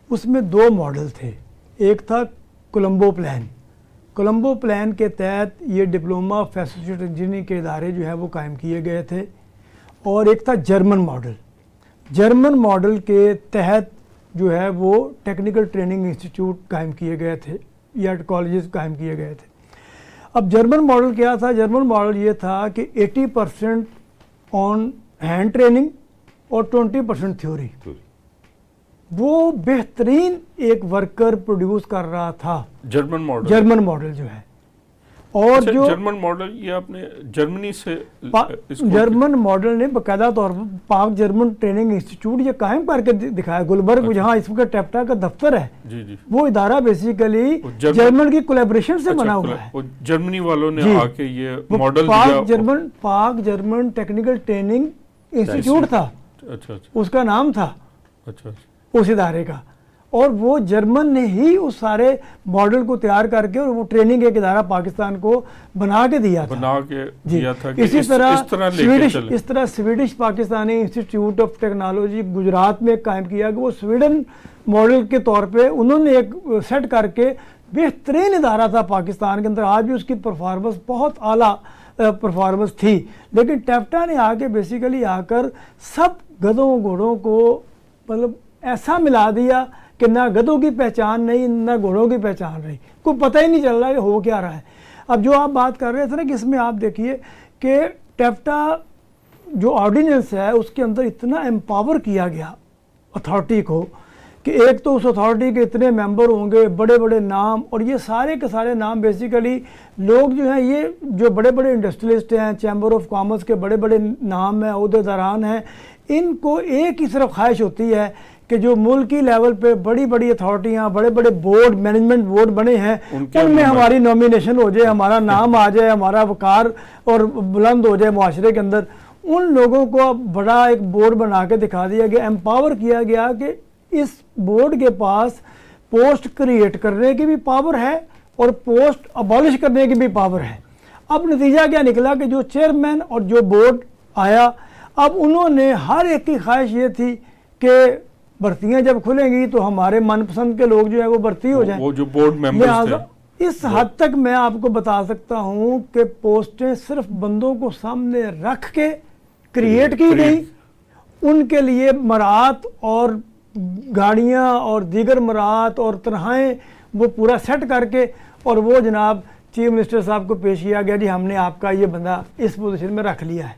اس میں 2 ماڈل تھے. ایک تھا کولمبو پلان. کولمبو پلان کے تحت یہ ڈپلوما آف ایسوسیٹ انجینئرنگ کے ادارے جو ہے وہ قائم کیے گئے تھے. اور ایک تھا جرمن ماڈل. جرمن ماڈل کے تحت جو ہے وہ ٹیکنیکل ٹریننگ انسٹیٹیوٹ قائم کیے گئے تھے یا کالجز قائم کیے گئے تھے. اب جرمن ماڈل کیا تھا؟ جرمن ماڈل یہ تھا کہ 80% آن ہینڈ ٹریننگ اور 20% تھیوری. وہ بہترین ایک ورکر پروڈیوس کر رہا تھا جرمن ماڈل جو ہے. اور جو جرمن ماڈل یہ آپ نے جرمنی سے جرمن ماڈل نے باقاعدہ طور پر پاک جرمن ٹریننگ انسٹیٹیوٹ یہ قائم کر کے دکھایا. گلبرگ جہاں اس وقت ٹیپٹا کا دفتر ہے وہ ادارہ بیسیکلی جرمن کی کولیبریشن سے بنا ہوا ہے. جرمنی والوں نے آ کے یہ ماڈل دیا. پاک جرمن ٹیکنیکل ٹریننگ انسٹیٹیوٹ تھا اس کا نام تھا اس ادارے کا. اور وہ جرمن نے ہی اس سارے ماڈل کو تیار کر کے اور وہ ٹریننگ ایک ادارہ پاکستان کو بنا کے دیا تھا. اسی طرح Swedish Pakistani institute of technology Gujarat میں قائم کیا کہ وہ سویڈن ماڈل کے طور پہ انہوں نے ایک سیٹ کر کے بہترین ادارہ تھا پاکستان کے اندر. آج بھی اس کی پرفارمنس بہت اعلیٰ پرفارمنس تھی. لیکن ٹیپٹا نے آ کے بیسیکلی آ کر سب گدھوں گھوڑوں کو مطلب ایسا ملا دیا کہ نہ گدھوں کی پہچان نہیں نہ گھوڑوں کی پہچان رہی. کوئی پتہ ہی نہیں چل رہا کہ ہو کیا رہا ہے. اب جو آپ بات کر رہے تھے نا کہ اس میں آپ دیکھیے کہ ٹیپٹا جو آرڈیننس ہے اس کے اندر اتنا امپاور کیا گیا اتھارٹی کو کہ ایک تو اس اتھارٹی کے اتنے ممبر ہوں گے, بڑے بڑے نام, اور یہ سارے کے سارے نام بیسیکلی لوگ جو ہیں یہ جو بڑے بڑے انڈسٹریلسٹ ہیں, چیمبر آف کامرس کے بڑے بڑے نام ہیں, عہدیداران ہیں, ان کو ایک ہی صرف خواہش ہوتی ہے کہ جو ملکی لیول پہ بڑی بڑی اتھارٹیاں, بڑے بڑے بورڈ, مینجمنٹ بورڈ بنے ہیں ان میں ہماری نومینیشن ہو جائے, ہمارا نام آ جائے, ہمارا وقار اور بلند ہو جائے معاشرے کے اندر. ان لوگوں کو بڑا ایک بورڈ بنا کے دکھا دیا گیا, امپاور کیا گیا کہ اس بورڈ کے پاس پوسٹ کریٹ کرنے کی بھی پاور ہے اور پوسٹ ابالش کرنے کی بھی پاور ہے. اب نتیجہ کیا نکلا کہ جو چیئرمین اور جو بورڈ آیا, اب انہوں نے ہر ایک کی خواہش یہ تھی کہ بھرتیاں جب کھلیں گی تو ہمارے من پسند کے لوگ جو ہیں وہ بھرتی ہو جائیں. وہ جو بورڈ ممبرز تھے اس حد تک میں آپ کو بتا سکتا ہوں کہ پوسٹیں صرف بندوں کو سامنے رکھ کے کریٹ کی گئی. ان کے لیے مراعات اور گاڑیاں اور دیگر مراعات اور تنخواہیں وہ پورا سیٹ کر کے اور وہ جناب چیف منسٹر صاحب کو پیش کیا گیا, جی ہم نے آپ کا یہ بندہ اس پوزیشن میں رکھ لیا ہے.